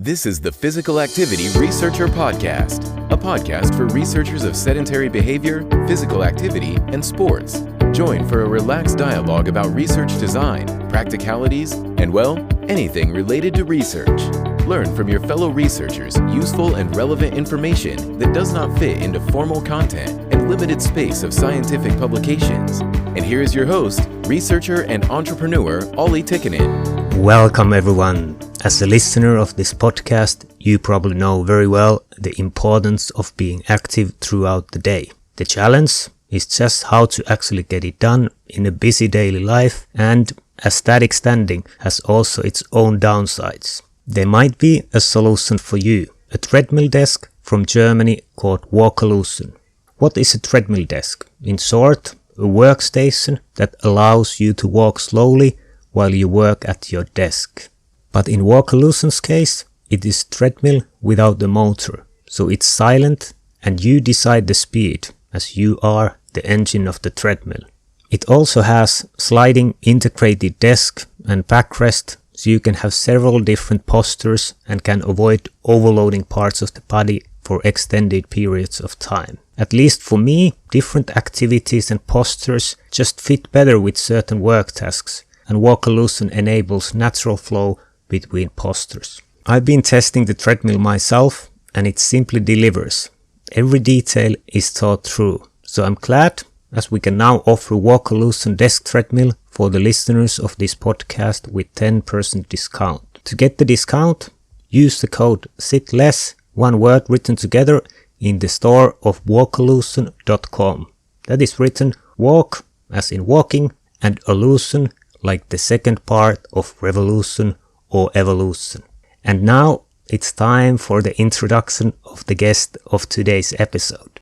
This is the Physical Activity Researcher Podcast, a podcast for researchers of sedentary behavior, physical activity, and sports. Join for a relaxed dialogue about research design, practicalities, and, well, anything related to research. Learn from your fellow researchers useful and relevant information that does not fit into formal content and limited space of scientific publications. And here is your host, researcher and entrepreneur, Olli Tikkanen. Welcome everyone. As a listener of this podcast, you probably know very well the importance of being active throughout the day. The challenge is just how to actually get it done in a busy daily life, and a static standing has also its own downsides. There might be a solution for you, a treadmill desk from Germany called Walkolution. What is a treadmill desk? In short, a workstation that allows you to walk slowly while you work at your desk. But in Walkolution's case, it is treadmill without the motor, so it's silent and you decide the speed as you are the engine of the treadmill. It also has sliding integrated desk and backrest, so you can have several different postures and can avoid overloading parts of the body for extended periods of time. At least for me, different activities and postures just fit better with certain work tasks, and Walkolution enables natural flow between postures. I've been testing the treadmill myself and it simply delivers. Every detail is thought through. So I'm glad as we can now offer Walkolution desk treadmill for the listeners of this podcast with 10% discount. To get the discount, use the code SITLESS, one word written together, in the store of walkolution.com. That is written walk as in walking and illusion like the second part of revolution or evolution. And now it's time for the introduction of the guest of today's episode.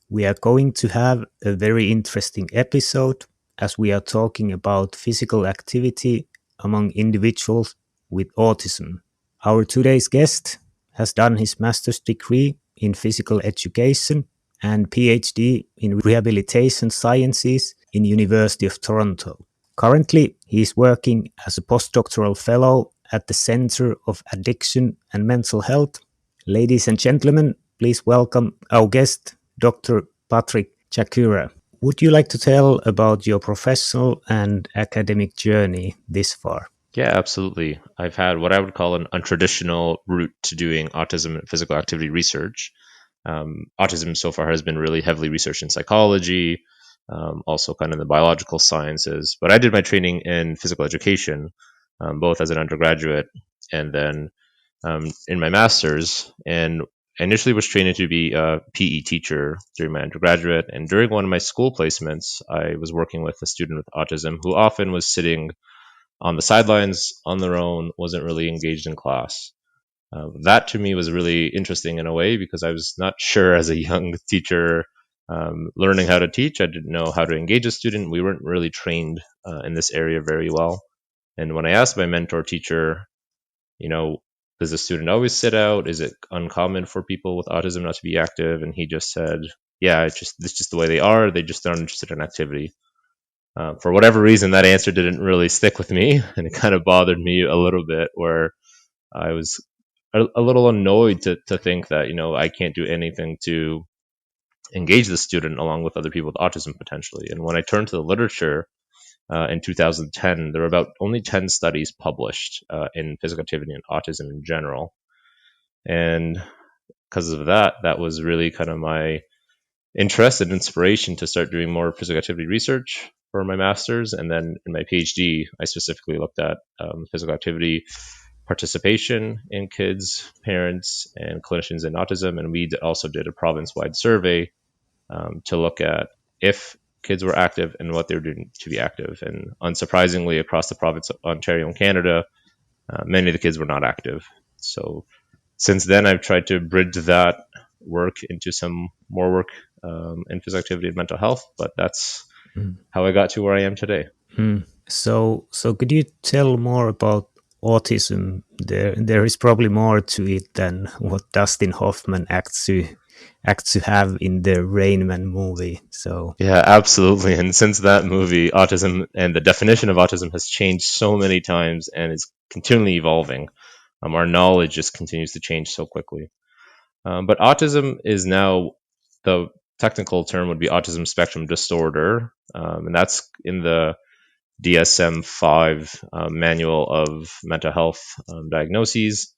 We are going to have a very interesting episode as we are talking about physical activity among individuals with autism. Our today's guest has done his master's degree in physical education and PhD in rehabilitation sciences in University of Toronto. Currently, he is working as a post-doctoral fellow at the Center of Addiction and Mental Health. Ladies and gentlemen, please welcome our guest, Dr. Patrick Jachyra. Would you like to tell about your professional and academic journey this far? Yeah, absolutely. I've had what I would call an untraditional route to doing autism and physical activity research. Autism so far has been really heavily researched in psychology, also kind of the biological sciences. But I did my training in physical education, both as an undergraduate and then in my master's. And I initially was trained to be a PE teacher during my undergraduate. And during one of my school placements, I was working with a student with autism who often was sitting on the sidelines on their own, wasn't really engaged in class. That to me was really interesting in a way because I was not sure as a young teacher learning how to teach. I didn't know how to engage a student. We weren't really trained in this area very well. And when I asked my mentor teacher, does the student always sit out? Is it uncommon for people with autism not to be active? And he just said, yeah, it's just the way they are. They just aren't interested in activity. For whatever reason, that answer didn't really stick with me, and it kind of bothered me a little bit, where I was a little annoyed to think that, I can't do anything to engage the student along with other people with autism potentially. And when I turned to the literature in 2010, there were about only 10 studies published in physical activity and autism in general. And because of that was really kind of my interest and inspiration to start doing more physical activity research for my master's. And then in my PhD, I specifically looked at physical activity participation in kids, parents, and clinicians in autism. And we also did a province-wide survey to look at if kids were active and what they were doing to be active. And unsurprisingly, across the province of Ontario and Canada, many of the kids were not active. So since then, I've tried to bridge that work into some more work in physical activity and mental health, but that's how I got to where I am today. So could you tell more about autism? There is probably more to it than what Dustin Hoffman acts to have in the Rain Man movie. So yeah, absolutely. And since that movie, autism and the definition of autism has changed so many times and is continually evolving. Our knowledge just continues to change so quickly. But autism is now, the technical term would be autism spectrum disorder, and that's in the DSM-5 Manual of Mental Health Diagnoses.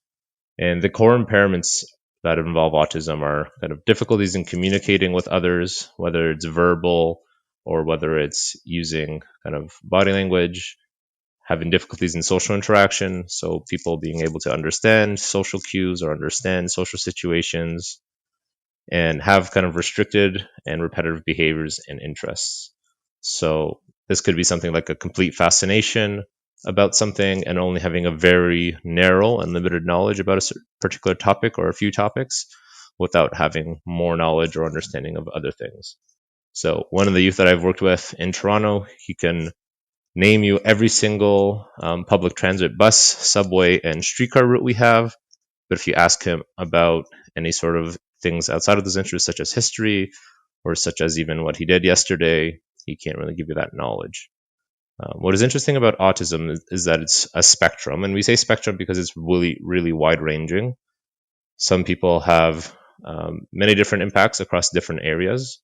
And the core impairments that involve autism are kind of difficulties in communicating with others, whether it's verbal or whether it's using kind of body language, having difficulties in social interaction, so people being able to understand social cues or understand social situations, and have kind of restricted and repetitive behaviors and interests. So this could be something like a complete fascination about something and only having a very narrow and limited knowledge about a particular topic or a few topics without having more knowledge or understanding of other things. So one of the youth that I've worked with in Toronto, he can name you every single public transit bus, subway, and streetcar route we have. But if you ask him about any sort of things outside of those interests, such as history or such as even what he did yesterday, he can't really give you that knowledge. What is interesting about autism is that it's a spectrum, and we say spectrum because it's really, really wide ranging. Some people have many different impacts across different areas.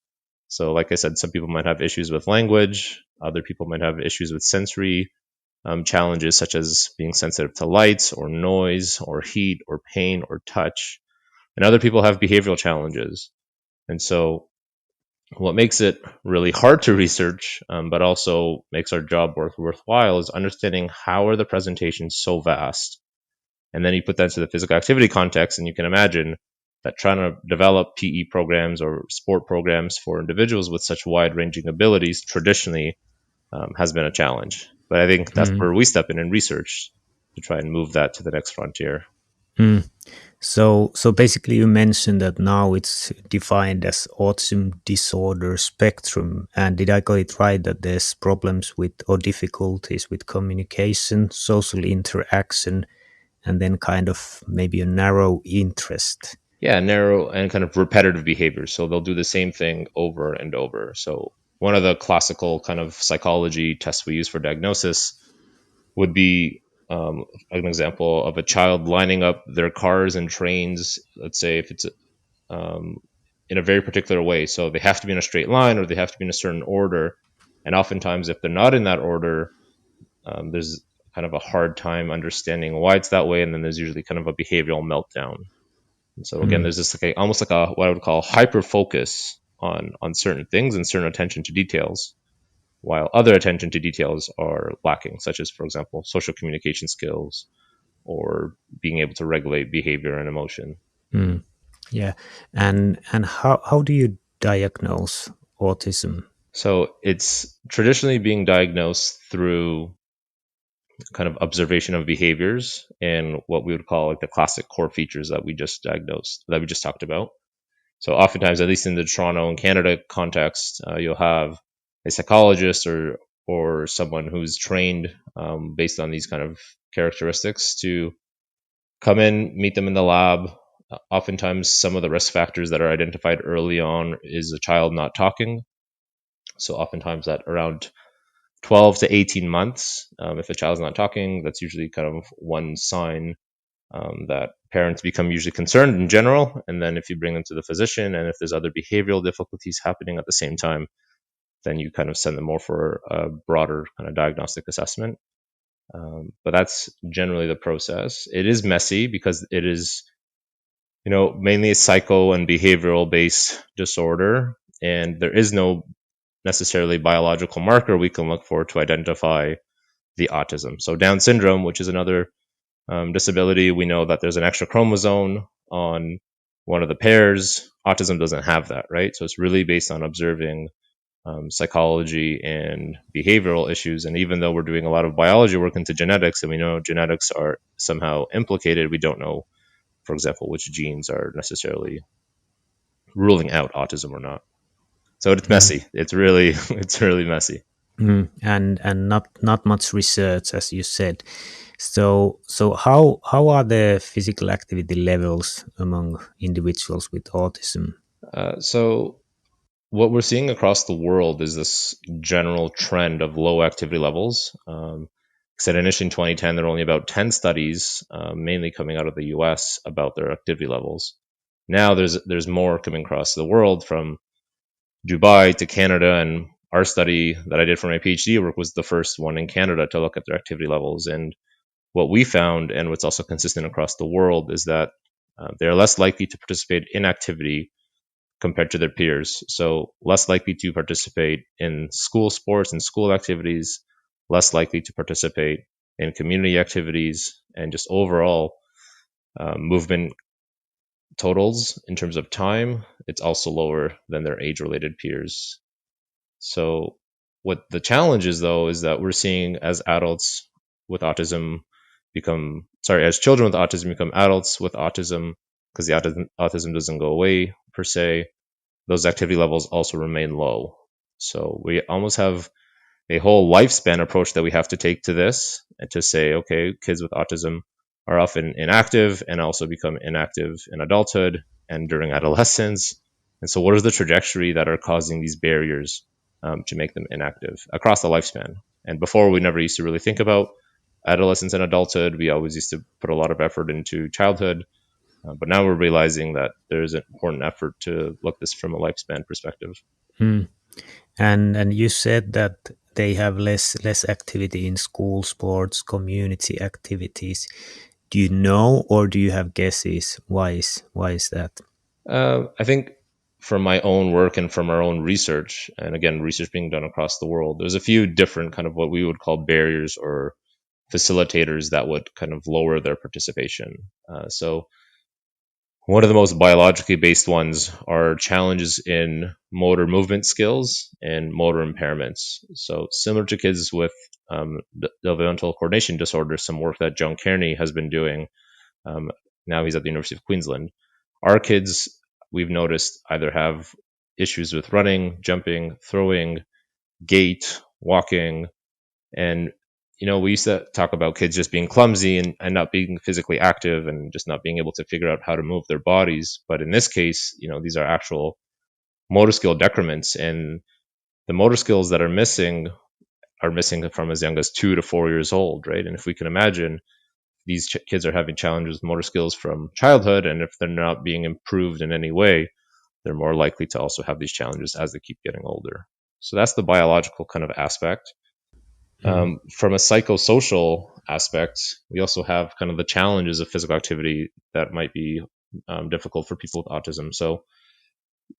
So, like I said, some people might have issues with language, other people might have issues with sensory challenges, such as being sensitive to lights or noise or heat or pain or touch. And other people have behavioral challenges. And so what makes it really hard to research, but also makes our job worthwhile, is understanding how are the presentations so vast. And then you put that into the physical activity context, and you can imagine that trying to develop PE programs or sport programs for individuals with such wide-ranging abilities traditionally has been a challenge. But I think that's where we step in research to try and move that to the next frontier. So basically, you mentioned that now it's defined as autism disorder spectrum. And did I got it right that there's problems with or difficulties with communication, social interaction, and then kind of maybe a narrow interest? Yeah, narrow and kind of repetitive behaviors. So they'll do the same thing over and over. So one of the classical kind of psychology tests we use for diagnosis would be an example of a child lining up their cars and trains. Let's say if it's in a very particular way. So they have to be in a straight line or they have to be in a certain order. And oftentimes, if they're not in that order, there's kind of a hard time understanding why it's that way. And then there's usually kind of a behavioral meltdown. And so again, there's this like almost like a what I would call hyper focus on certain things and certain attention to details, while other attention to details are lacking, such as, for example, social communication skills or being able to regulate behavior and emotion. Yeah, and how do you diagnose autism? So it's traditionally being diagnosed through kind of observation of behaviors and what we would call like the classic core features that we just diagnosed, that we just talked about. So oftentimes, at least in the Toronto and Canada context, you'll have a psychologist or someone who's trained based on these kind of characteristics to come in, meet them in the lab. Oftentimes, some of the risk factors that are identified early on is a child not talking. So oftentimes at around 12 to 18 months, if a child's not talking, that's usually kind of one sign that parents become usually concerned in general. And then if you bring them to the physician and if there's other behavioral difficulties happening at the same time, then you kind of send them more for a broader kind of diagnostic assessment. But that's generally the process. It is messy because it is, mainly a psycho and behavioral based disorder. And there is no necessarily biological marker we can look for to identify the autism. So Down syndrome, which is another disability, we know that there's an extra chromosome on one of the pairs. Autism doesn't have that, right? So it's really based on observing psychology and behavioral issues. And even though we're doing a lot of biology work into genetics, and we know genetics are somehow implicated, we don't know, for example, which genes are necessarily ruling out autism or not. So it's messy. It's really messy. And not much research, as you said. So how are the physical activity levels among individuals with autism? So what we're seeing across the world is this general trend of low activity levels. said initially in 2010, there were only about 10 studies, mainly coming out of the US, about their activity levels. Now there's more coming across the world, from Dubai to Canada, and our study that I did for my PhD work was the first one in Canada to look at their activity levels. And what we found, and what's also consistent across the world, is that they're less likely to participate in activity compared to their peers. So less likely to participate in school sports and school activities, less likely to participate in community activities, and just overall movement totals in terms of time, it's also lower than their age-related peers. So what the challenge is, though, is that we're seeing as adults with autism as children with autism become adults with autism, because the autism doesn't go away per se, those activity levels also remain low. So we almost have a whole lifespan approach that we have to take to this, and to say, okay, kids with autism are often inactive and also become inactive in adulthood and during adolescence. And so what is the trajectory that are causing these barriers to make them inactive across the lifespan? And before, we never used to really think about adolescence and adulthood. We always used to put a lot of effort into childhood. But now we're realizing that there's an important effort to look this from a lifespan perspective. Hmm. And you said that they have less activity in school sports, community activities. Do you know, or do you have guesses? Why is that? I think from my own work and from our own research, and again, research being done across the world, there's a few different kind of what we would call barriers or facilitators that would kind of lower their participation. So one of the most biologically based ones are challenges in motor movement skills and motor impairments. So similar to kids with developmental coordination disorder, some work that John Kearney has been doing. Now he's at the University of Queensland. Our kids, we've noticed, either have issues with running, jumping, throwing, gait, walking, and we used to talk about kids just being clumsy and not being physically active and just not being able to figure out how to move their bodies. But in this case, these are actual motor skill decrements, and the motor skills that are missing from as young as 2 to 4 years old, right? And if we can imagine, these kids are having challenges with motor skills from childhood, and if they're not being improved in any way, they're more likely to also have these challenges as they keep getting older. So that's the biological kind of aspect. From a psychosocial aspect, we also have kind of the challenges of physical activity that might be difficult for people with autism. So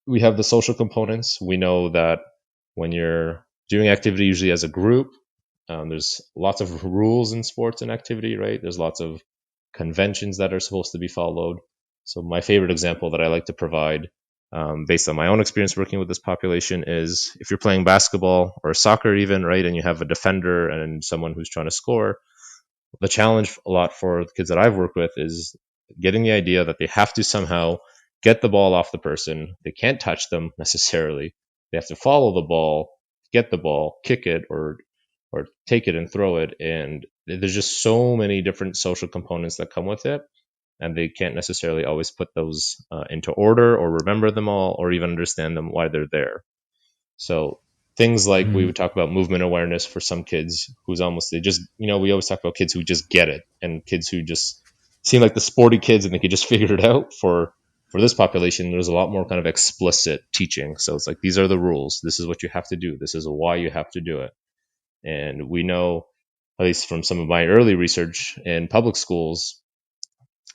we have the social components. We know that when you're doing activity, usually as a group, there's lots of rules in sports and activity, right? There's lots of conventions that are supposed to be followed. So my favorite example that I like to provide, based on my own experience working with this population, is if you're playing basketball or soccer even, right, and you have a defender and someone who's trying to score, the challenge a lot for the kids that I've worked with is getting the idea that they have to somehow get the ball off the person. They can't touch them necessarily. They have to follow the ball, get the ball, kick it, or take it and throw it. And there's just so many different social components that come with it, and they can't necessarily always put those into order or remember them all or even understand them why they're there. So things like we would talk about movement awareness for some kids who's almost, they just, we always talk about kids who just get it, and kids who just seem like the sporty kids and they could just figure it out. For this population, there's a lot more kind of explicit teaching. So it's like, these are the rules. This is what you have to do. This is why you have to do it. And we know, at least from some of my early research in public schools,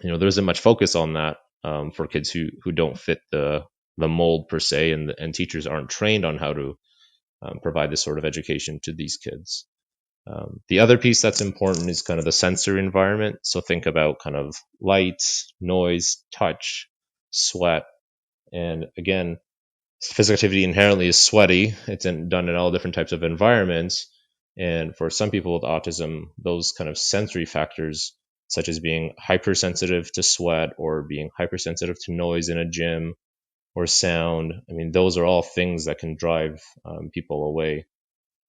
there isn't much focus on that for kids who don't fit the mold per se, and teachers aren't trained on how to provide this sort of education to these kids. The other piece that's important is kind of the sensory environment. So think about kind of light, noise, touch, sweat. And again, physical activity inherently is sweaty. It's done in all different types of environments. And for some people with autism, those kind of sensory factors, such as being hypersensitive to sweat or being hypersensitive to noise in a gym or sound, those are all things that can drive people away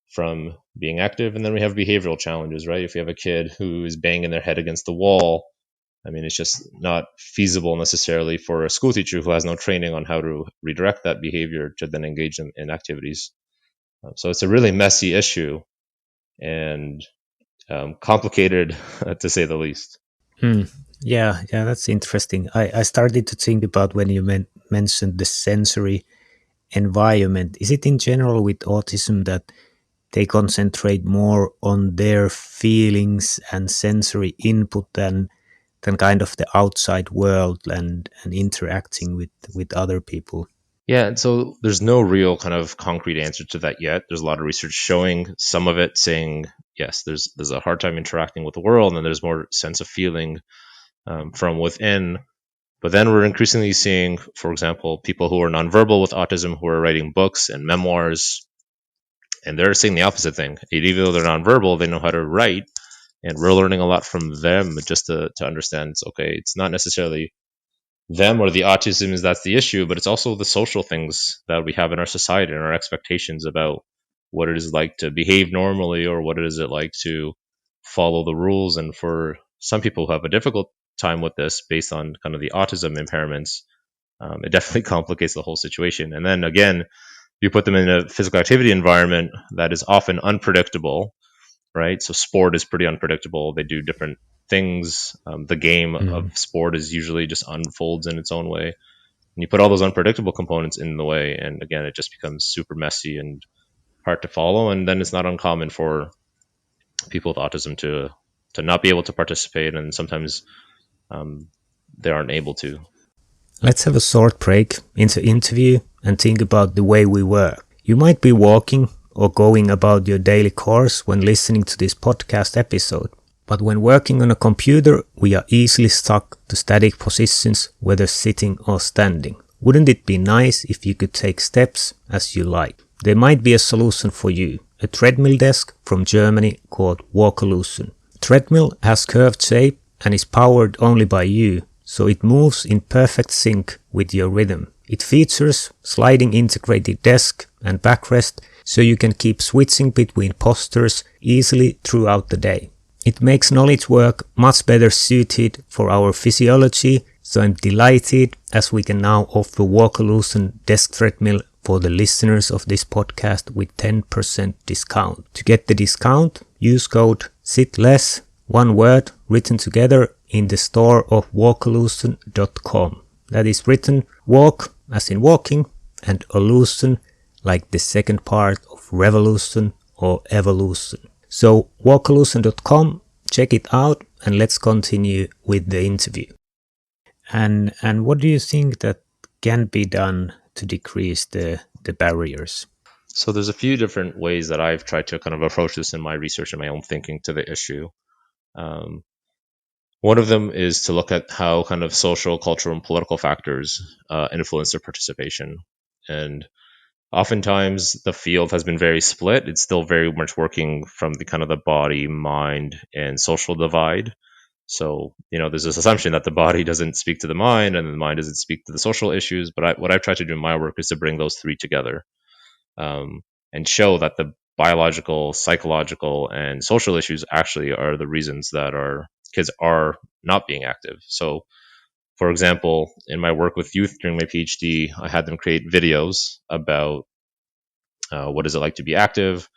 from being active. And then we have behavioral challenges, right? If you have a kid who is banging their head against the wall, it's just not feasible necessarily for a school teacher who has no training on how to redirect that behavior to then engage them in activities. So it's a really messy issue. And complicated to say the least. Yeah, that's interesting. I started to think about when you mentioned the sensory environment. Is it in general with autism that they concentrate more on their feelings and sensory input than kind of the outside world and interacting with other people? Yeah, and so there's no real kind of concrete answer to that yet. There's a lot of research showing some of it saying yes, there's a hard time interacting with the world, and there's more sense of feeling from within. But then we're increasingly seeing, for example, people who are nonverbal with autism who are writing books and memoirs, and they're saying the opposite thing. Even though they're nonverbal, they know how to write, and we're learning a lot from them just to understand. It's okay. It's not necessarily them or the autism is that's the issue, but it's also the social things that we have in our society and our expectations about what it is like to behave normally or what it is it like to follow the rules. And for some people who have a difficult time with this based on kind of the autism impairments, it definitely complicates the whole situation. And then again, you put them in a physical activity environment that is often unpredictable, right? So sport is pretty unpredictable. They do different things. The game of sport is usually just unfolds in its own way. And you put all those unpredictable components in the way, and again, it just becomes super messy and hard to follow. And then it's not uncommon for people with autism to not be able to participate, and sometimes they aren't able to. Let's have a short break into interview and think about the way we work. You might be walking or going about your daily course when listening to this podcast episode. But when working on a computer, we are easily stuck to static positions, whether sitting or standing. Wouldn't it be nice if you could take steps as you like? There might be a solution for you. A treadmill desk from Germany called Walkolution. Treadmill has curved shape and is powered only by you, so it moves in perfect sync with your rhythm. It features sliding integrated desk and backrest, so you can keep switching between postures easily throughout the day. It makes knowledge work much better suited for our physiology, so I'm delighted as we can now offer Walkolution desk treadmill for the listeners of this podcast with 10% discount. To get the discount, use code SITLESS, one word written together, in the store of walkolution.com. That is written walk as in walking and illusion like the second part of revolution or evolution. So walkolution.com, check it out and let's continue with the interview. And what do you think that can be done to decrease the barriers? So there's a few different ways that I've tried to kind of approach this in my research and my own thinking to the issue. One of them is to look at how kind of social, cultural, and political factors influence their participation. And oftentimes the field has been very split. It's still very much working from the kind of the body, mind, and social divide. So, there's this assumption that the body doesn't speak to the mind and the mind doesn't speak to the social issues. But what I've tried to do in my work is to bring those three together and show that the biological, psychological, and social issues actually are the reasons that our kids are not being active. So, for example, in my work with youth during my PhD, I had them create videos about what is it like to be active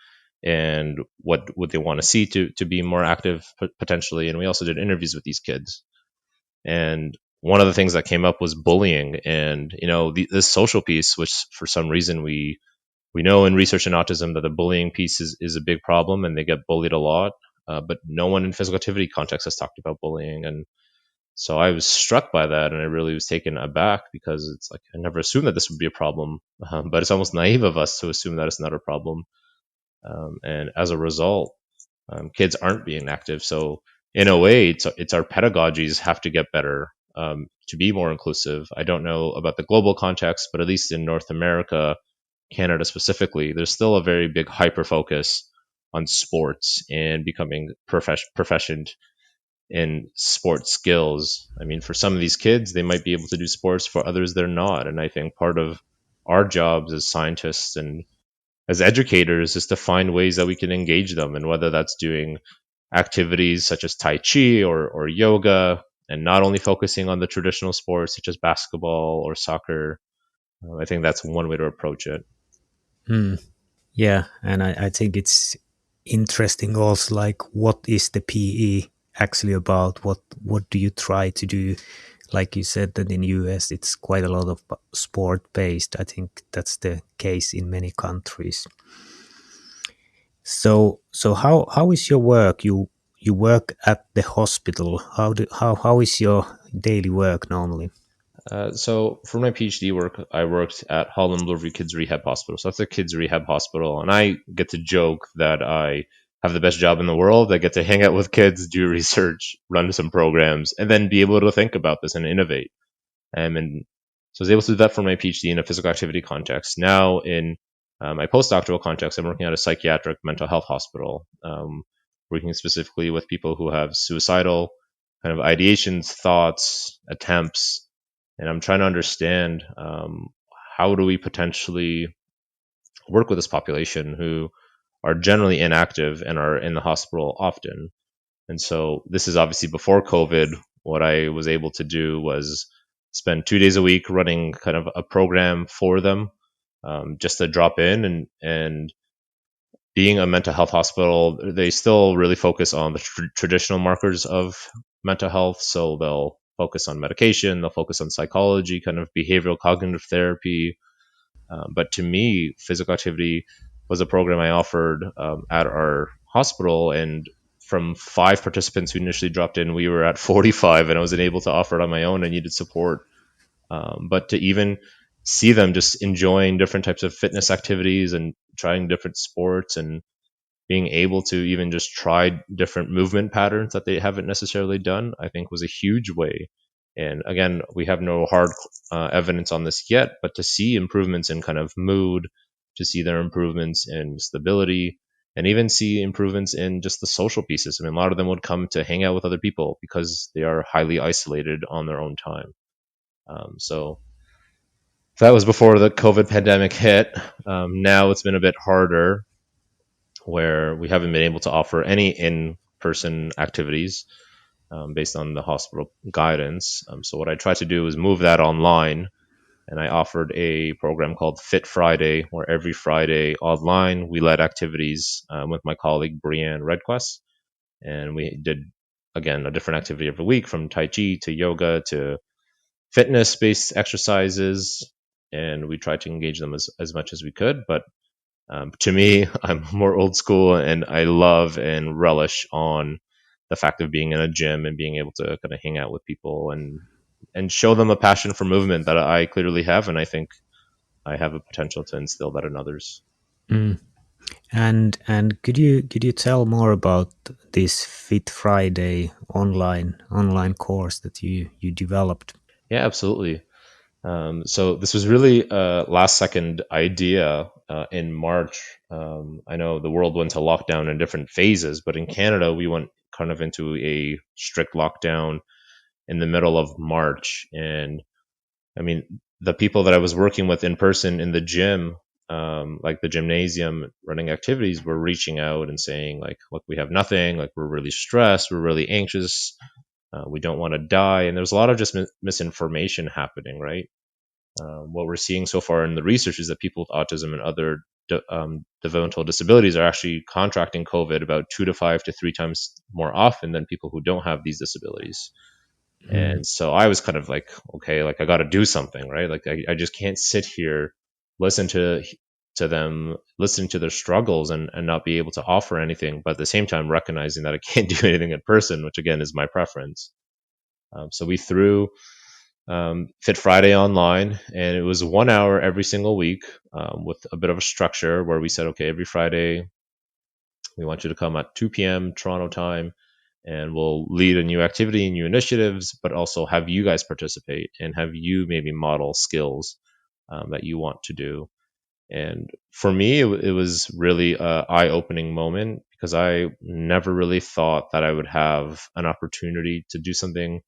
and what would they want to see to be more active potentially. And we also did interviews with these kids. And one of the things that came up was bullying and, this social piece, which for some reason we know in research in autism that the bullying piece is a big problem and they get bullied a lot. But no one in physical activity context has talked about bullying. And so I was struck by that and I really was taken aback because it's like I never assumed that this would be a problem. But it's almost naive of us to assume that it's not a problem. And as a result, kids aren't being active. So in a way, it's our pedagogies have to get better to be more inclusive. I don't know about the global context, but at least in North America, Canada specifically, there's still a very big hyper focus on sports and becoming proficient in sports skills. I mean, for some of these kids, they might be able to do sports, for others, they're not. And I think part of our jobs as scientists and as educators is to find ways that we can engage them, and whether that's doing activities such as Tai Chi or yoga, and not only focusing on the traditional sports such as basketball or soccer. I think that's one way to approach it. Yeah, and I think it's interesting also, like what is the PE actually about? What do you try to do? Like you said that in US it's quite a lot of sport based. I think that's the case in many countries. So how is your work? You work at the hospital. How is your daily work normally? So for my PhD work, I worked at Holland Bloorview Kids Rehab Hospital. So that's a kids rehab hospital, and I get to joke that I have the best job in the world. I get to hang out with kids, do research, run some programs, and then be able to think about this and innovate. And so I was able to do that for my PhD in a physical activity context. Now in my postdoctoral context, I'm working at a psychiatric mental health hospital, working specifically with people who have suicidal kind of ideations, thoughts, attempts, and I'm trying to understand how do we potentially work with this population who are generally inactive and are in the hospital often. And so this is obviously before COVID. What I was able to do was spend 2 days a week running kind of a program for them, just to drop in and being a mental health hospital, they still really focus on the traditional markers of mental health. So they'll focus on medication, they'll focus on psychology, kind of behavioral cognitive therapy. But to me, physical activity was a program I offered at our hospital. And from 5 participants who initially dropped in, we were at 45, and I wasn't able to offer it on my own. I needed support. But to even see them just enjoying different types of fitness activities and trying different sports and being able to even just try different movement patterns that they haven't necessarily done, I think was a huge way. And again, we have no hard evidence on this yet, but to see improvements in kind of mood, to see their improvements in stability, and even see improvements in just the social pieces. I mean, a lot of them would come to hang out with other people because they are highly isolated on their own time. So that was before the COVID pandemic hit. Now it's been a bit harder where we haven't been able to offer any in-person activities based on the hospital guidance. So what I tried to do was move that online, and I offered a program called Fit Friday, where every Friday online we led activities with my colleague Brianne Redquest, and we did again a different activity every week, from Tai Chi to yoga to fitness-based exercises, and we tried to engage them as much as we could. But to me, I'm more old school, and I love and relish on the fact of being in a gym and being able to kind of hang out with people and show them a passion for movement that I clearly have, and I think I have a potential to instill that in others. Mm. And could you tell more about this Fit Friday online course that you developed? Yeah, absolutely. So this was really a last second idea in March. I know the world went to lockdown in different phases, but in Canada, we went kind of into a strict lockdown in the middle of March. And I mean, the people that I was working with in person in the gym, like the gymnasium running activities, were reaching out and saying, like, look, we have nothing. Like, we're really stressed. We're really anxious. We don't want to die. And there's a lot of just misinformation happening, right? What we're seeing so far in the research is that people with autism and other developmental disabilities are actually contracting COVID about 2 to 5 to 3 times more often than people who don't have these disabilities. Mm. And so I was kind of like, okay, like I got to do something, right? Like I just can't sit here, listen to them, listen to their struggles, and not be able to offer anything, but at the same time recognizing that I can't do anything in person, which again is my preference. So we threw Fit Friday online, and it was 1 hour every single week with a bit of a structure where we said, okay, every Friday we want you to come at 2 p.m. Toronto time, and we'll lead a new activity, new initiatives, but also have you guys participate and have you maybe model skills that you want to do. And for me, it was really an eye-opening moment because I never really thought that I would have an opportunity to do something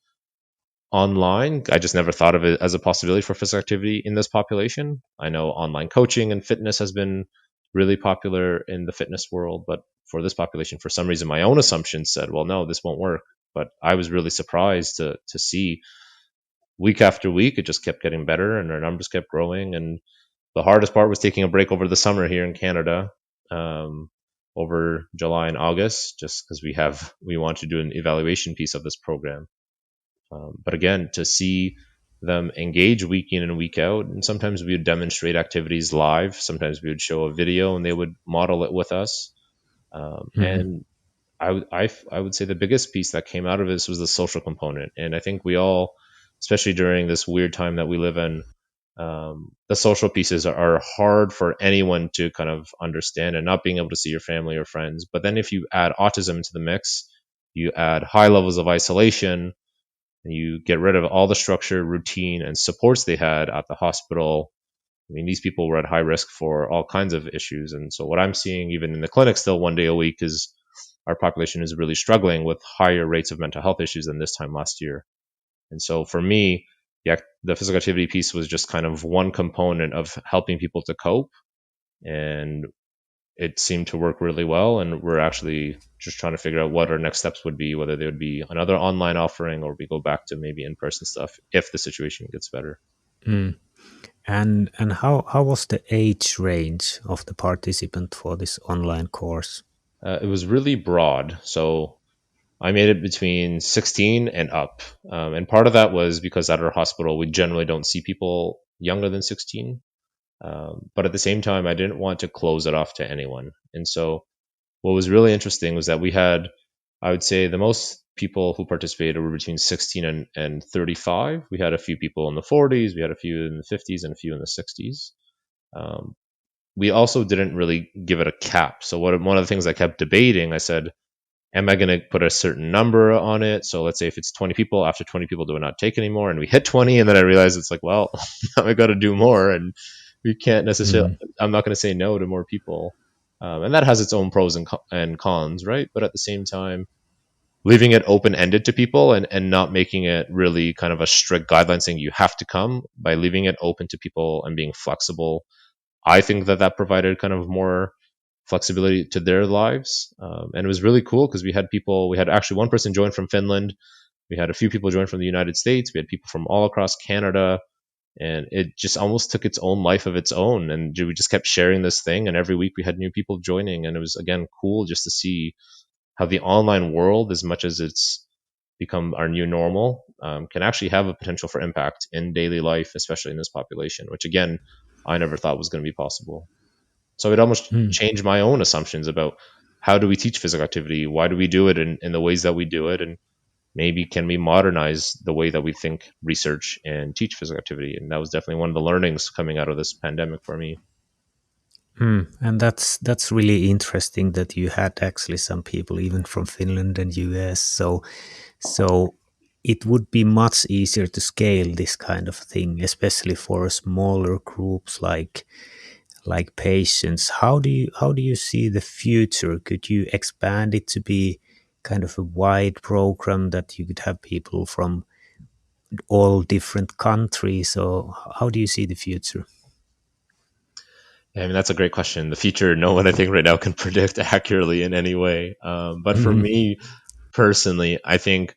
online. I just never thought of it as a possibility for physical activity in this population. I know online coaching and fitness has been really popular in the fitness world, but for this population, for some reason, my own assumption said, well, no, this won't work. But I was really surprised to see week after week, it just kept getting better and our numbers kept growing. And the hardest part was taking a break over the summer here in Canada. over July and August, just because we want to do an evaluation piece of this program. But again, to see them engage week in and week out, and sometimes we would demonstrate activities live. Sometimes we would show a video and they would model it with us. And I would say the biggest piece that came out of this was the social component. And I think we all, especially during this weird time that we live in, the social pieces are hard for anyone to kind of understand, and not being able to see your family or friends. But then if you add autism into the mix, you add high levels of isolation, and you get rid of all the structure, routine, and supports they had at the hospital. I mean, these people were at high risk for all kinds of issues. And so what I'm seeing even in the clinic still 1 day a week is our population is really struggling with higher rates of mental health issues than this time last year. And so for me, the physical activity piece was just kind of one component of helping people to cope. And it seemed to work really well. And we're actually just trying to figure out what our next steps would be, whether there would be another online offering or we go back to maybe in-person stuff if the situation gets better. Mm. And how was the age range of the participant for this online course? It was really broad. So I made it between 16 and up. And part of that was because at our hospital, we generally don't see people younger than 16. But at the same time, I didn't want to close it off to anyone. And so what was really interesting was that we had, I would say, the most people who participated were between 16 and 35. We had a few people in the 40s, we had a few in the 50s, and a few in the 60s. We also didn't really give it a cap. So one of the things I kept debating, I said, am I going to put a certain number on it? So let's say if it's 20 people, after 20 people, do I not take anymore? And we hit 20, and then I realized it's like, well, now I got to do more, and we can't necessarily. I'm not going to say no to more people, and that has its own pros and cons, right? But at the same time, leaving it open ended to people and not making it really kind of a strict guideline saying you have to come, by leaving it open to people and being flexible, I think that provided kind of more flexibility to their lives. And it was really cool because we had actually one person join from Finland. We had a few people join from the United States. We had people from all across Canada. And it just almost took its own life of its own. And we just kept sharing this thing. And every week we had new people joining. And it was, again, cool just to see how the online world, as much as it's become our new normal, can actually have a potential for impact in daily life, especially in this population, which, again, I never thought was going to be possible. So it almost changed my own assumptions about how do we teach physical activity? Why do we do it in the ways that we do it? And maybe can we modernize the way that we think, research, and teach physical activity? And that was definitely one of the learnings coming out of this pandemic for me. And that's really interesting that you had actually some people even from Finland and US. So it would be much easier to scale this kind of thing, especially for smaller groups like patients. How do you see the future? Could you expand it to be kind of a wide program that you could have people from all different countries, or how do you see the future? I mean, that's a great question. The future, no one I think right now can predict accurately in any way. But for me personally, I think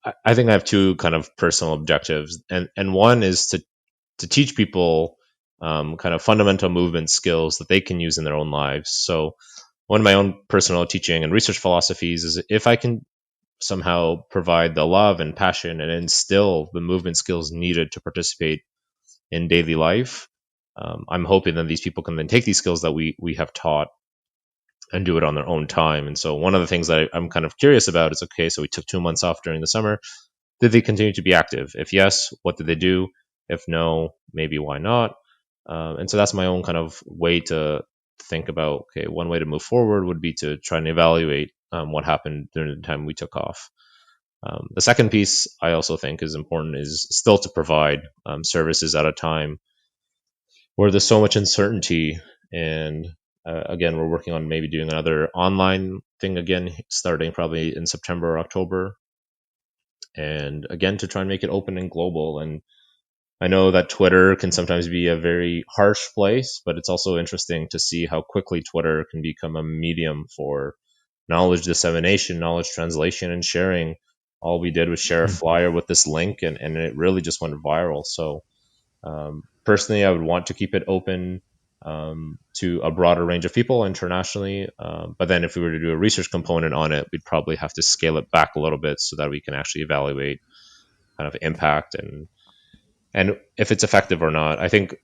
I have two kind of personal objectives, and one is to teach people kind of fundamental movement skills that they can use in their own lives. So one of my own personal teaching and research philosophies is if I can somehow provide the love and passion and instill the movement skills needed to participate in daily life, I'm hoping that these people can then take these skills that we have taught and do it on their own time. And so one of the things that I'm kind of curious about is, okay, so we took 2 months off during the summer. Did they continue to be active? If yes, what did they do? If no, maybe why not? And so that's my own kind of way to think about, okay, one way to move forward would be to try and evaluate what happened during the time we took off. The second piece I also think is important is still to provide services at a time where there's so much uncertainty. And again, we're working on maybe doing another online thing again, starting probably in September or October. And again, to try and make it open and global. And I know that Twitter can sometimes be a very harsh place, but it's also interesting to see how quickly Twitter can become a medium for knowledge dissemination, knowledge translation, and sharing. All we did was share a flyer with this link, and it really just went viral. So personally, I would want to keep it open to a broader range of people internationally. But then if we were to do a research component on it, we'd probably have to scale it back a little bit so that we can actually evaluate kind of impact and if it's effective or not. I think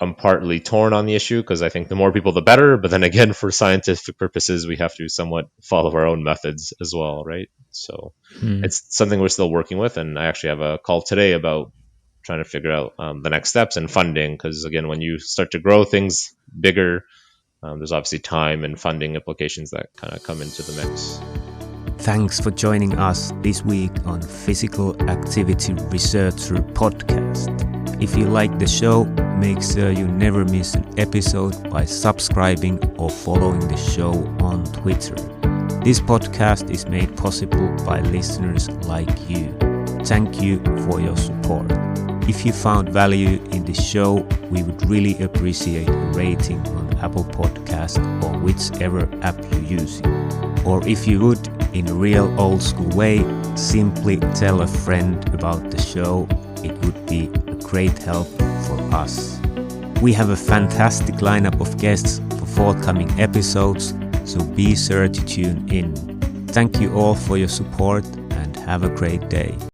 I'm partly torn on the issue because I think the more people, the better. But then again, for scientific purposes, we have to somewhat follow our own methods as well, right? So it's something we're still working with. And I actually have a call today about trying to figure out the next steps and funding. Because again, when you start to grow things bigger, there's obviously time and funding implications that kind of come into the mix. Thanks for joining us this week on Physical Activity Researcher Podcast. If you like the show, make sure you never miss an episode by subscribing or following the show on Twitter. This podcast is made possible by listeners like you. Thank you for your support. If you found value in the show, we would really appreciate a rating on Apple Podcast or whichever app you're using. Or if you would, in a real old school way, simply tell a friend about the show. It would be a great help for us. We have a fantastic lineup of guests for forthcoming episodes, so be sure to tune in. Thank you all for your support and have a great day.